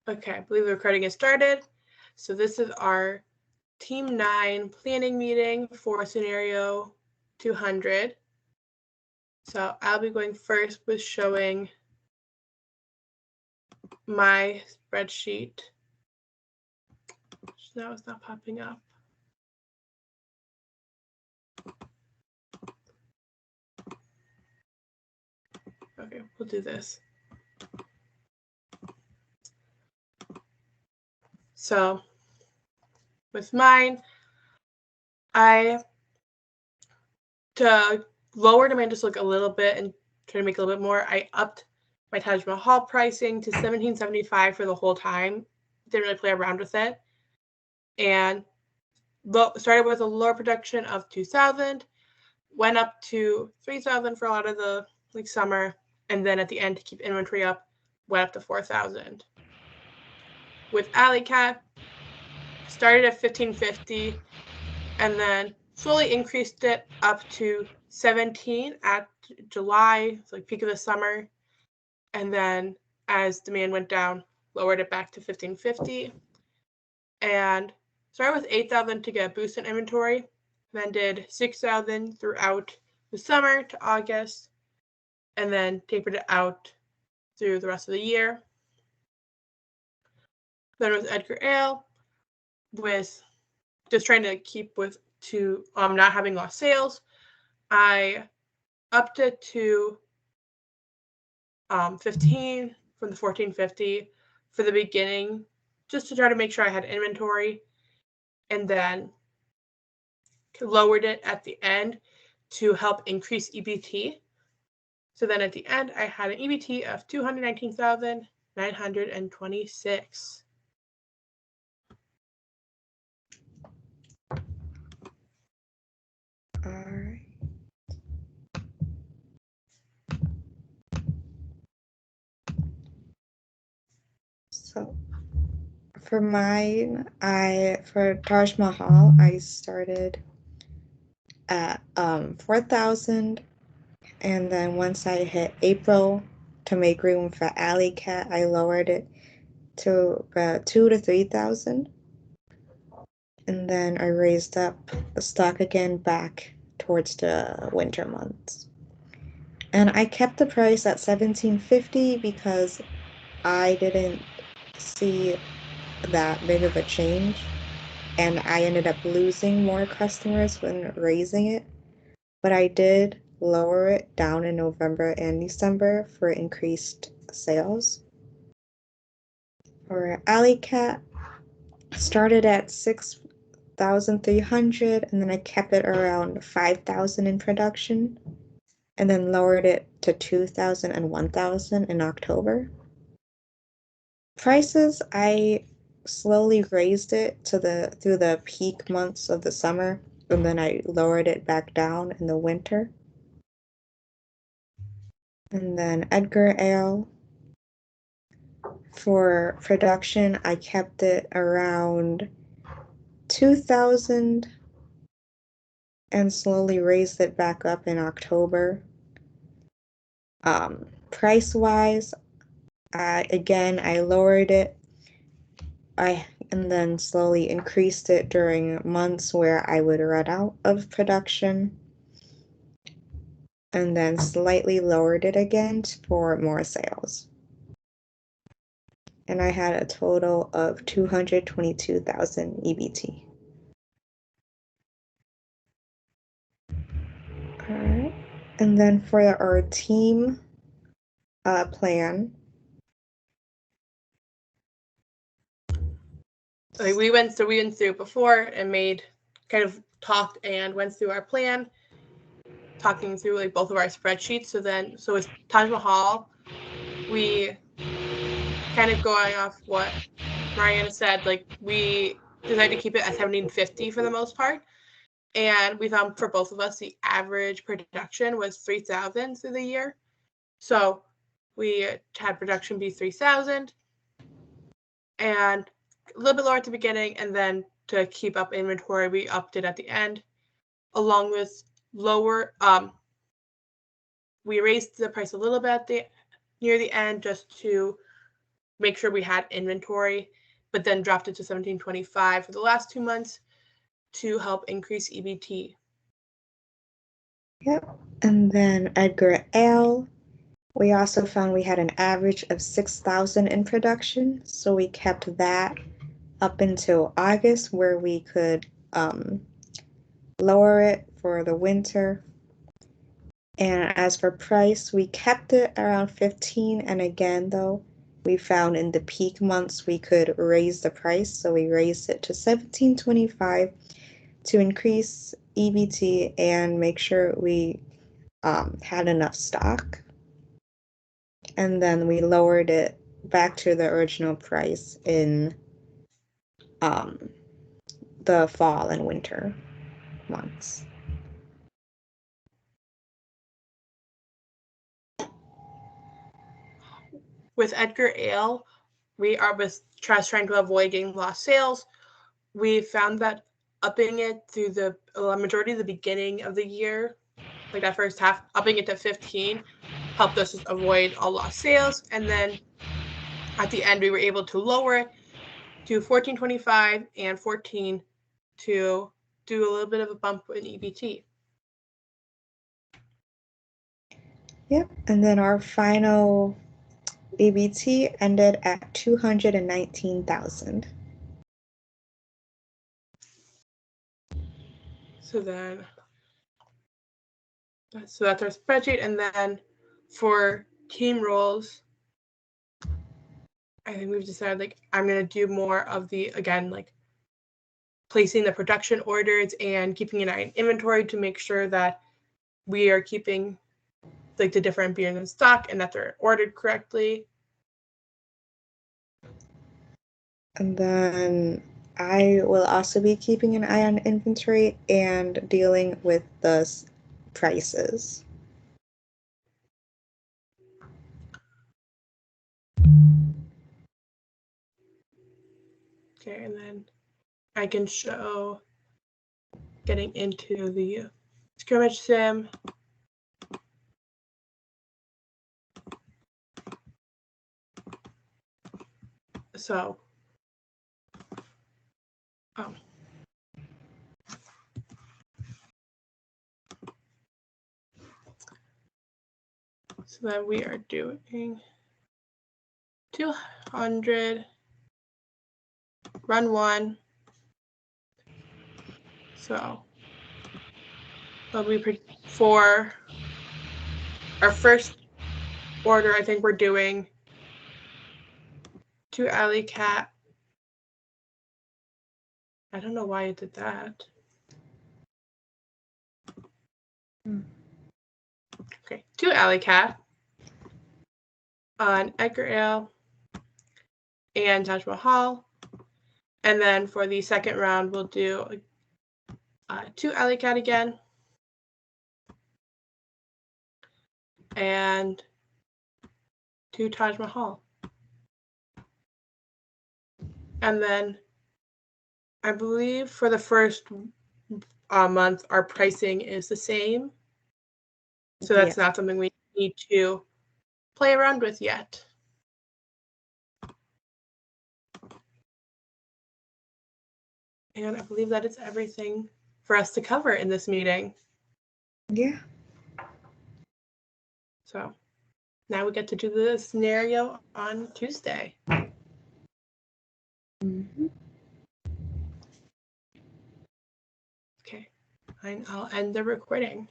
Okay, I believe the recording has started. So this is our Team 9 planning meeting for scenario 200. So I'll be going first with showing my spreadsheet. Now it's not popping up. Okay, we'll do this. So with mine, to lower demand just look a little bit and try to make a little bit more, I upped my Taj Mahal pricing to $17.75 for the whole time. Didn't really play around with it. And started with a lower production of 2,000, went up to 3,000 for a lot of the summer, and then at the end to keep inventory up, went up to 4,000. With Alley Cat, started at 1,550 and then slowly increased it up to 17 at July, so peak of the summer, and then as demand went down, lowered it back to 1,550, and started with 8,000 to get a boost in inventory, then did 6,000 throughout the summer to August, and then tapered it out through the rest of the year. Then with Edgar Ale, with just trying to keep with not having lost sales, I upped it to 15 from the 1450 for the beginning, just to try to make sure I had inventory, and then lowered it at the end to help increase EBT. So then at the end, I had an EBT of 219,926. All right. So for mine, for Taj Mahal, I started at 4,000, and then once I hit April to make room for Alley Cat, I lowered it to about 2,000 to 3,000, and then I raised up the stock again back towards the winter months. And I kept the price at 1,750 because I didn't see that big of a change, and I ended up losing more customers when raising it. But I did lower it down in November and December for increased sales. For Alley Cat, started at 6,300, and then I kept it around 5,000 in production, and then lowered it to 2,000 and 1,000 in October. Prices, I slowly raised it through the peak months of the summer, and then I lowered it back down in the winter. And then Edgar Ale, for production, I kept it around 2,000 and slowly raised it back up in October. Price wise, again, I lowered it. And then slowly increased it during months where I would run out of production, and then slightly lowered it again for more sales. And I had a total of 222,000 EBT. All right. And then for our team plan. We went through before and talked and went through our plan, talking through both of our spreadsheets. So with Taj Mahal, we kind of going off what Mariana said, we decided to keep it at 1,750 for the most part. And we found for both of us, the average production was 3,000 through the year. So we had production be 3,000 and a little bit lower at the beginning. And then to keep up inventory, we upped it at the end, along with lower, we raised the price a little bit near the end just to make sure we had inventory, but then dropped it to 1725 for the last 2 months to help increase EBT. Yep. And then Edgar Ale, we also found we had an average of 6,000 in production, so we kept that up until August, where we could lower it for the winter. And as for price, we kept it around 15, and again though, we found in the peak months we could raise the price, so we raised it to 1725 to increase EBT and make sure we had enough stock. And then we lowered it back to the original price in the fall and winter months. With Edgar Ale, we are trying to avoid getting lost sales. We found that upping it through the majority of the beginning of the year, like that first half, upping it to 15 helped us avoid all lost sales. And then at the end, we were able to lower it to 1425 and 14 to do a little bit of a bump in EBT. Yep, and then our final EBT ended at 219,000. So that's our spreadsheet. And then for team roles, I think we've decided like I'm gonna do more of the, again, like placing the production orders and keeping an eye on inventory to make sure that we are keeping like the different beers in stock and that they're ordered correctly. And then I will also be keeping an eye on inventory and dealing with the prices. Okay, and then I can show getting into the scrimmage sim. So, so then we are doing 200, run 1. So that'll be for our first order. I think we're doing 2 Alley Cat. I don't know why it did that. Okay, 2 Alley Cat, an Edgar Ale, and Taj Mahal. And then for the second round, we'll do 2 Alley Cat again, and 2 Taj Mahal. And then I believe for the first month, our pricing is the same. So that's not something we need to play around with yet. And I believe that is everything for us to cover in this meeting. Yeah. So now we get to do the scenario on Tuesday. Mm-hmm. Okay, and I'll end the recording.